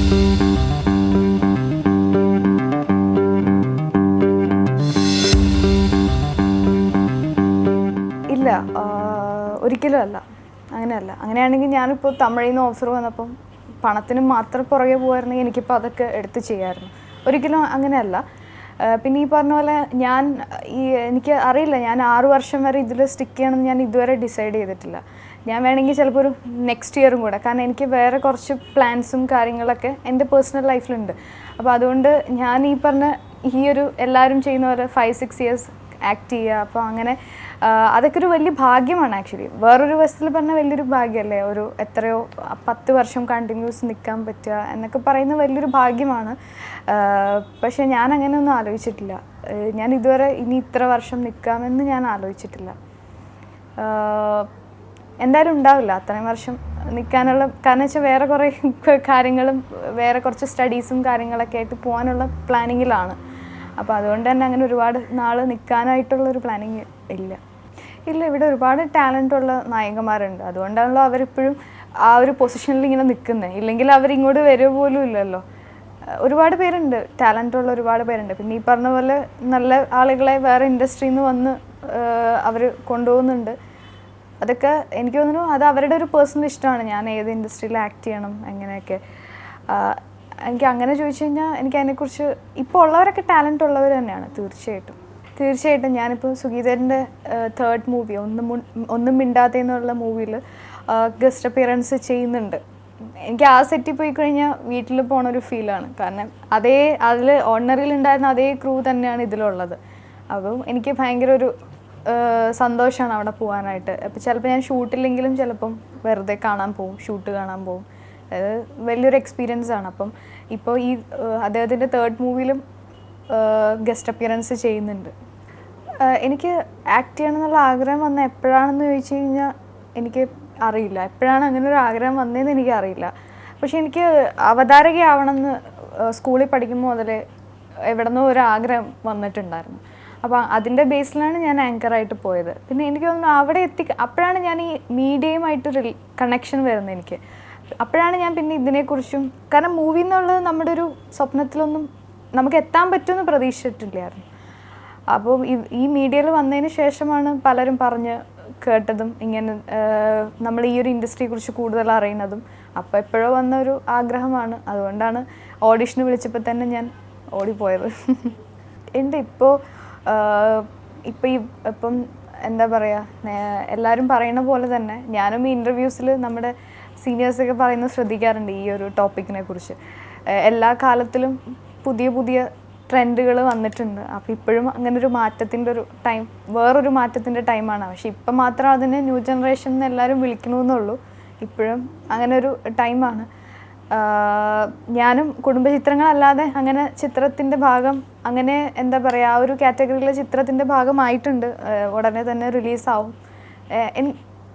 ഇല്ല, ഒരിക്കലും അല്ല, അങ്ങനെയല്ല. അങ്ങനെയാണെങ്കിൽ ഞാനിപ്പോൾ തമിഴിൽ നിന്ന് ഓഫർ വന്നപ്പം പണത്തിന് മാത്രം പുറകെ പോകുമായിരുന്നെങ്കിൽ എനിക്കിപ്പോൾ അതൊക്കെ എടുത്ത് ചെയ്യാമായിരുന്നു. ഒരിക്കലും അങ്ങനെയല്ല. പിന്നെ ഈ പറഞ്ഞ പോലെ എനിക്ക് അറിയില്ല, ഞാൻ 6 വർഷം വരെ ഇതിൽ സ്റ്റിക്ക് ചെയ്യണമെന്ന് ഞാൻ ഇതുവരെ ഡിസൈഡ് ചെയ്തിട്ടില്ല. ഞാൻ വേണമെങ്കിൽ ചിലപ്പോൾ ഒരു നെക്സ്റ്റ് ഇയറും കൂടെ, കാരണം എനിക്ക് വേറെ കുറച്ച് പ്ലാൻസും കാര്യങ്ങളൊക്കെ എൻ്റെ പേഴ്സണൽ ലൈഫിലുണ്ട്. അപ്പോൾ അതുകൊണ്ട് ഞാൻ ഈ പറഞ്ഞ എല്ലാവരും ചെയ്യുന്ന പോലെ 5-6 ഇയേഴ്സ് ആക്ട് ചെയ്യുക, അപ്പോൾ അങ്ങനെ അതൊക്കെ ഒരു വലിയ ഭാഗ്യമാണ് ആക്ച്വലി. വേറൊരു വശത്തിൽ പറഞ്ഞാൽ വലിയൊരു ഭാഗ്യമല്ലേ, എത്രയോ 10 വർഷം കണ്ടിന്യൂസ് നിൽക്കാൻ പറ്റുക എന്നൊക്കെ പറയുന്നത് വലിയൊരു ഭാഗ്യമാണ്. പക്ഷേ ഞാൻ അങ്ങനെയൊന്നും ആലോചിച്ചിട്ടില്ല. ഞാൻ ഇതുവരെ ഇനി ഇത്ര വർഷം നിൽക്കാമെന്ന് ഞാൻ ആലോചിച്ചിട്ടില്ല. എന്തായാലും ഉണ്ടാവില്ല അത്രയും വർഷം നിൽക്കാനുള്ള, കാരണം വെച്ചാൽ വേറെ കുറേ കാര്യങ്ങളും വേറെ കുറച്ച് സ്റ്റഡീസും കാര്യങ്ങളൊക്കെ ആയിട്ട് പോകാനുള്ള പ്ലാനിങ്ങിലാണ്. അപ്പോൾ അതുകൊണ്ട് തന്നെ അങ്ങനെ ഒരുപാട് നാൾ നിൽക്കാനായിട്ടുള്ളൊരു പ്ലാനിങ് ഇല്ല. ഇവിടെ ഒരുപാട് ടാലൻ്റുള്ള നായകന്മാരുണ്ട്. അതുകൊണ്ടാണല്ലോ അവരിപ്പോഴും ആ ഒരു പൊസിഷനിൽ ഇങ്ങനെ നിൽക്കുന്നത്. ഇല്ലെങ്കിൽ അവരിങ്ങോട്ട് വരിക പോലും ഇല്ലല്ലോ. ഒരുപാട് പേരുണ്ട്, ടാലൻ്റുള്ള ഒരുപാട് പേരുണ്ട്. പിന്നെ ഈ പറഞ്ഞ പോലെ നല്ല ആളുകളെ വേറെ ഇൻഡസ്ട്രിയിൽ നിന്ന് വന്ന് അവർ കൊണ്ടുപോകുന്നുണ്ട്. അതൊക്കെ എനിക്ക് തോന്നുന്നു അത് അവരുടെ ഒരു പേഴ്സണൽ ഇഷ്ടമാണ്, ഞാൻ ഏത് ഇൻഡസ്ട്രിയിൽ ആക്ട് ചെയ്യണം അങ്ങനെയൊക്കെ. എനിക്ക് അങ്ങനെ ചോദിച്ചു കഴിഞ്ഞാൽ എനിക്ക് അതിനെക്കുറിച്ച് ഇപ്പോൾ ഉള്ളവരൊക്കെ ടാലൻ്റ് ഉള്ളവർ തന്നെയാണ് തീർച്ചയായിട്ടും. ഞാനിപ്പോൾ സുഗീതൻ്റെ 3rd മൂവി ഒന്നും മിണ്ടാതെന്നുള്ള മൂവിയിൽ ഗസ്റ്റ് അപ്പിയറൻസ് ചെയ്യുന്നുണ്ട്. എനിക്ക് ആ സെറ്റിൽ പോയി കഴിഞ്ഞാൽ വീട്ടിൽ പോണൊരു ഫീലാണ്. കാരണം അതിൽ ഓർഡിനറിയിൽ ഉണ്ടായിരുന്ന അതേ ക്രൂ തന്നെയാണ് ഇതിലുള്ളത്. അപ്പം എനിക്ക് ഭയങ്കര ഒരു സന്തോഷമാണ് അവിടെ പോകാനായിട്ട്. അപ്പോൾ ചിലപ്പോൾ ഞാൻ ഷൂട്ടില്ലെങ്കിലും ചിലപ്പം വെറുതെ കാണാൻ പോവും, ഷൂട്ട് കാണാൻ പോവും. അത് വലിയൊരു എക്സ്പീരിയൻസ് ആണ്. അപ്പം ഇപ്പോൾ അദ്ദേഹത്തിൻ്റെ 3rd മൂവിയിലും ഗസ്റ്റ് അപ്പിയറൻസ് ചെയ്യുന്നുണ്ട്. എനിക്ക് ആക്ട് ചെയ്യണം എന്നുള്ള ആഗ്രഹം വന്ന എപ്പോഴാണെന്ന് ചോദിച്ചു കഴിഞ്ഞാൽ എനിക്ക് അറിയില്ല. എപ്പോഴാണ് അങ്ങനെ ഒരു ആഗ്രഹം വന്നതെന്ന് എനിക്കറിയില്ല. പക്ഷെ എനിക്ക് അവതാരകയാവണമെന്ന് സ്കൂളിൽ പഠിക്കുമ്പോൾ മുതലേ എവിടെന്നോ ഒരു ആഗ്രഹം വന്നിട്ടുണ്ടായിരുന്നു. അപ്പോൾ അതിൻ്റെ ബേസിലാണ് ഞാൻ ആങ്കറായിട്ട് പോയത്. പിന്നെ എനിക്ക് തോന്നുന്നു അവിടെ അപ്പോഴാണ് ഞാൻ ഈ മീഡിയയുമായിട്ടൊരു കണക്ഷൻ വരുന്നത് എനിക്ക്. അപ്പോഴാണ് ഞാൻ പിന്നെ ഇതിനെക്കുറിച്ചും, കാരണം മൂവി എന്നുള്ളത് നമ്മുടെ ഒരു സ്വപ്നത്തിലൊന്നും നമുക്ക് എത്താൻ പറ്റുമെന്ന് പ്രതീക്ഷിച്ചിട്ടില്ലായിരുന്നു. അപ്പോൾ ഈ മീഡിയയിൽ വന്നതിന് ശേഷമാണ് പലരും പറഞ്ഞ് കേട്ടതും ഇങ്ങനെ നമ്മൾ ഈ ഒരു ഇൻഡസ്ട്രിയെക്കുറിച്ച് കൂടുതൽ അറിയുന്നതും. അപ്പോൾ എപ്പോഴോ വന്ന ഒരു ആഗ്രഹമാണ്. അതുകൊണ്ടാണ് ഓഡിഷന് വിളിച്ചപ്പോൾ തന്നെ ഞാൻ ഓടിപ്പോയത്. എൻ്റെ ഇപ്പം എന്താ പറയുക, എല്ലാവരും പറയുന്ന പോലെ തന്നെ ഞാനും ഈ ഇൻ്റർവ്യൂസിൽ നമ്മുടെ സീനിയേഴ്സൊക്കെ പറയുന്നത് ശ്രദ്ധിക്കാറുണ്ട് ഈ ഒരു ടോപ്പിക്കിനെ കുറിച്ച്. എല്ലാ കാലത്തിലും പുതിയ പുതിയ ട്രെൻഡുകൾ വന്നിട്ടുണ്ട്. അപ്പോൾ ഇപ്പോഴും അങ്ങനെ ഒരു മാറ്റത്തിൻ്റെ ഒരു ടൈം, വേറൊരു മാറ്റത്തിൻ്റെ ടൈമാണ്. പക്ഷെ ഇപ്പം മാത്രം അതിനെ ന്യൂ ജനറേഷൻ എന്ന് എല്ലാവരും വിളിക്കണമെന്നുള്ളൂ. ഇപ്പോഴും അങ്ങനെ ഒരു ടൈമാണ്. ഞാനും കുടുംബചിത്രങ്ങളല്ലാതെ അങ്ങനെ ചിത്രത്തിൻ്റെ ഭാഗം, അങ്ങനെ എന്താ പറയുക, ആ ഒരു കാറ്റഗറിയിലെ ചിത്രത്തിൻ്റെ ഭാഗമായിട്ടുണ്ട്. ഉടനെ തന്നെ റിലീസാവും.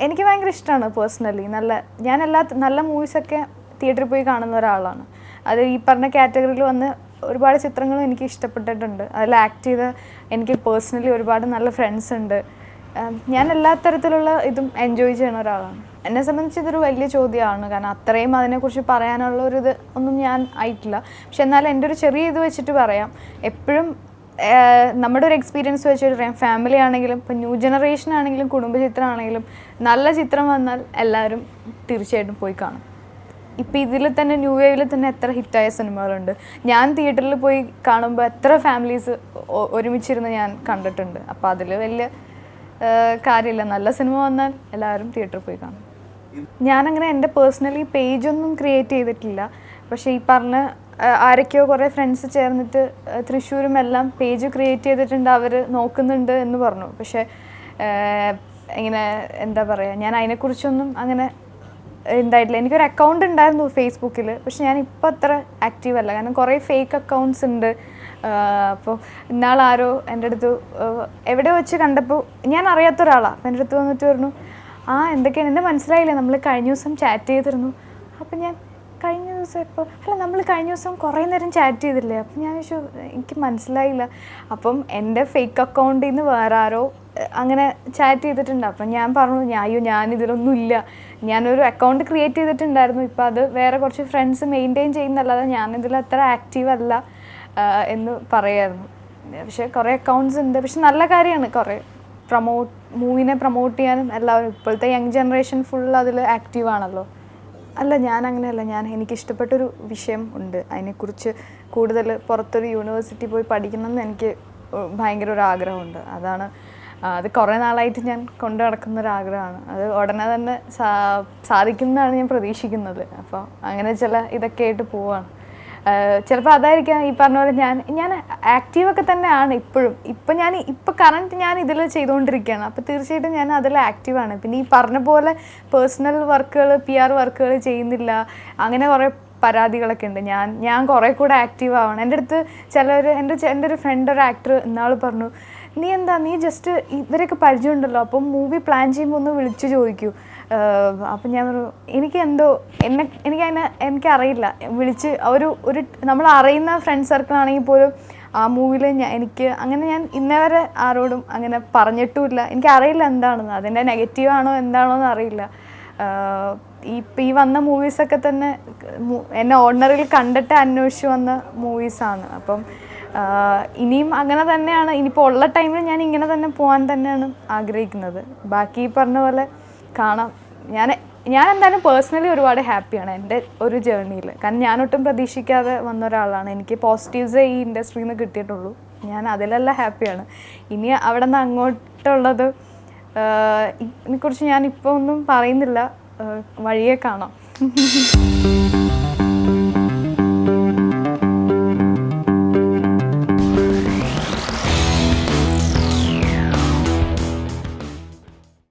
എനിക്ക് ഭയങ്കര ഇഷ്ടമാണ് പേഴ്സണലി. ഞാൻ നല്ല മൂവീസൊക്കെ തിയേറ്ററിൽ പോയി കാണുന്ന ഒരാളാണ്. അത് ഈ പറഞ്ഞ കാറ്റഗറിയിൽ വന്ന് ഒരുപാട് ചിത്രങ്ങളും എനിക്ക് ഇഷ്ടപ്പെട്ടിട്ടുണ്ട്. അതിൽ ആക്ട് ചെയ്ത എനിക്ക് പേഴ്സണലി ഒരുപാട് നല്ല ഫ്രണ്ട്സ് ഉണ്ട്. ഞാൻ എല്ലാ തരത്തിലുള്ള ഇതും എൻജോയ് ചെയ്യുന്ന ഒരാളാണ്. എന്നെ സംബന്ധിച്ച് ഇതൊരു വലിയ ചോദ്യമാണ്, കാരണം അത്രയും അതിനെക്കുറിച്ച് പറയാനുള്ള ഒരു ഒന്നും ഞാൻ ആയിട്ടില്ല. പക്ഷെ എന്നാലും എൻ്റെ ഒരു ചെറിയ ഇത് വെച്ചിട്ട് പറയാം, എപ്പോഴും നമ്മുടെ ഒരു എക്സ്പീരിയൻസ് വെച്ചിട്ട് പറയാം. ഫാമിലി ആണെങ്കിലും ഇപ്പം ന്യൂ ജനറേഷൻ ആണെങ്കിലും കുടുംബചിത്രം ആണെങ്കിലും നല്ല ചിത്രം വന്നാൽ എല്ലാവരും തീർച്ചയായിട്ടും പോയി കാണും. ഇപ്പം ഇതിൽ തന്നെ ന്യൂ വേവിൽ തന്നെ എത്ര ഹിറ്റായ സിനിമകളുണ്ട്. ഞാൻ തിയേറ്ററിൽ പോയി കാണുമ്പോൾ എത്ര ഫാമിലീസ് ഒരുമിച്ചിരുന്ന് ഞാൻ കണ്ടിട്ടുണ്ട്. അപ്പോൾ അതിൽ വലിയ കാര്യമില്ല, നല്ല സിനിമ വന്നാൽ എല്ലാവരും തിയേറ്ററിൽ പോയി കാണും. ഞാനങ്ങനെ എൻ്റെ പേഴ്സണലി പേജൊന്നും ക്രിയേറ്റ് ചെയ്തിട്ടില്ല. പക്ഷേ ഈ പറഞ്ഞ ആരൊക്കെയോ കുറേ ഫ്രണ്ട്സ് ചേർന്നിട്ട് തൃശ്ശൂരും എല്ലാം പേജ് ക്രിയേറ്റ് ചെയ്തിട്ടുണ്ട്, അവർ നോക്കുന്നുണ്ട് എന്ന് പറഞ്ഞു. പക്ഷേ ഇങ്ങനെ എന്താ പറയുക, ഞാൻ അതിനെക്കുറിച്ചൊന്നും അങ്ങനെ ഉണ്ടായിട്ടില്ല. എനിക്കൊരു അക്കൗണ്ട് ഉണ്ടായിരുന്നു ഫേസ്ബുക്കിൽ, പക്ഷെ ഞാൻ ഇപ്പോൾ അത്ര ആക്റ്റീവ് അല്ല, കാരണം കുറേ ഫേക്ക് അക്കൗണ്ട്സ് ഉണ്ട്. അപ്പോൾ ഇന്നാളാരോ എൻ്റെ അടുത്ത് എവിടെ വെച്ച് കണ്ടപ്പോൾ, ഞാൻ അറിയാത്ത ഒരാളാണ്, അപ്പോൾ എൻ്റെ അടുത്ത് വന്നിട്ട് പറഞ്ഞു, എന്തൊക്കെയാണ് എൻ്റെ മനസ്സിലായില്ലേ, നമ്മൾ കഴിഞ്ഞ ദിവസം ചാറ്റ് ചെയ്തിരുന്നു. അപ്പം ഞാൻ കഴിഞ്ഞ ദിവസം നമ്മൾ കഴിഞ്ഞ ദിവസം കുറേ നേരം ചാറ്റ് ചെയ്തില്ലേ. അപ്പം ഞാൻ എനിക്ക് മനസ്സിലായില്ല. അപ്പം എൻ്റെ ഫേക്ക് അക്കൗണ്ടിൽ നിന്ന് വേറെ ആരോ അങ്ങനെ ചാറ്റ് ചെയ്തിട്ടുണ്ട്. അപ്പം ഞാൻ പറഞ്ഞു ഞാനിതിലൊന്നും ഇല്ല, ഞാനൊരു അക്കൗണ്ട് ക്രിയേറ്റ് ചെയ്തിട്ടുണ്ടായിരുന്നു, ഇപ്പോൾ അത് വേറെ കുറച്ച് ഫ്രണ്ട്സ് മെയിൻറ്റെയിൻ ചെയ്യുന്നല്ലാതെ ഞാനിതിൽ അത്ര ആക്റ്റീവ് അല്ല എന്ന് പറയായിരുന്നു. പക്ഷേ കുറേ അക്കൗണ്ട്സ് ഉണ്ട്. പക്ഷെ നല്ല കാര്യമാണ്, കുറേ മൂവിനെ പ്രൊമോട്ട് ചെയ്യാനും എല്ലാവരും. ഇപ്പോഴത്തെ യങ് ജനറേഷൻ ഫുൾ അതിൽ ആക്റ്റീവ് ആണല്ലോ. അല്ല, ഞാൻ അങ്ങനെയല്ല. എനിക്കിഷ്ടപ്പെട്ടൊരു വിഷയം ഉണ്ട്, അതിനെക്കുറിച്ച് കൂടുതൽ പുറത്തൊരു യൂണിവേഴ്സിറ്റി പോയി പഠിക്കണം എന്ന് എനിക്ക് ഭയങ്കര ഒരു ആഗ്രഹമുണ്ട്. അത് കുറേ നാളായിട്ട് ഞാൻ കൊണ്ടു നടക്കുന്നൊരാഗ്രഹമാണ്. അത് ഉടനെ തന്നെ സാധിക്കുന്നതാണ് ഞാൻ പ്രതീക്ഷിക്കുന്നത്. അപ്പോൾ അങ്ങനെ ചില ഇതൊക്കെ ആയിട്ട് പോവാണ്. ചിലപ്പോൾ അതായിരിക്കാം ഈ പറഞ്ഞ പോലെ ഞാൻ ആക്റ്റീവൊക്കെ തന്നെയാണ് ഇപ്പോഴും. ഇപ്പം കറണ്ട് ഞാൻ ഇതിൽ ചെയ്തുകൊണ്ടിരിക്കുകയാണ്. അപ്പോൾ തീർച്ചയായിട്ടും ഞാൻ അതിൽ ആക്റ്റീവാണ്. പിന്നെ ഈ പറഞ്ഞ പോലെ പേഴ്സണൽ വർക്കുകൾ, PR വർക്കുകൾ ചെയ്യുന്നില്ല, അങ്ങനെ കുറേ പരാതികളൊക്കെ ഉണ്ട്. ഞാൻ കുറേ കൂടെ ആക്റ്റീവ് ആവണം. എൻ്റെ അടുത്ത് എൻ്റെ ഒരു ഫ്രണ്ട്, ഒരു ആക്ടർ ഇന്നാൾ പറഞ്ഞു, നീ ജസ്റ്റ് ഇവരൊക്കെ പരിചയമുണ്ടല്ലോ, അപ്പം മൂവി പ്ലാൻ ചെയ്യുമ്പോൾ ഒന്ന് വിളിച്ചു ചോദിക്കൂ. അപ്പം ഞാൻ പറഞ്ഞു, എനിക്കറിയില്ല, വിളിച്ച് ഒരു നമ്മൾ അറിയുന്ന ഫ്രണ്ട് സർക്കിളാണെങ്കിൽ പോലും ആ മൂവിയിൽ ഞാൻ ഇന്നേവരെ ആരോടും അങ്ങനെ പറഞ്ഞിട്ടുമില്ല. എനിക്കറിയില്ല എന്താണെന്ന്, അതിൻ്റെ നെഗറ്റീവാണോ എന്താണോ അറിയില്ല. ഈ വന്ന മൂവീസൊക്കെ തന്നെ എന്നെ ഓർഡിനറിയിൽ കണ്ടിട്ട് അന്വേഷിച്ച് വന്ന മൂവീസാണ്. അപ്പം ഇനിയും അങ്ങനെ തന്നെയാണ്. ഇനിയിപ്പോൾ ഉള്ള ടൈമിൽ ഞാൻ ഇങ്ങനെ തന്നെ പോകാൻ തന്നെയാണ് ആഗ്രഹിക്കുന്നത്. ബാക്കി പറഞ്ഞ പോലെ കാണാം. ഞാൻ എന്തായാലും പേഴ്സണലി ഒരുപാട് ഹാപ്പിയാണ് എൻ്റെ ഒരു ജേർണിയിൽ. കാരണം ഞാനൊട്ടും പ്രതീക്ഷിക്കാതെ വന്ന ഒരാളാണ്. എനിക്ക് പോസിറ്റീവ്സേ ഈ ഇൻഡസ്ട്രിയിൽ നിന്ന് കിട്ടിയിട്ടുള്ളൂ. ഞാൻ അതിലെല്ലാം ഹാപ്പിയാണ്. ഇനി അവിടെ നിന്ന് അങ്ങോട്ടുള്ളത് ഇതിനെക്കുറിച്ച് ഞാനിപ്പോൾ ഒന്നും പറയുന്നില്ല, വഴിയെ കാണാം.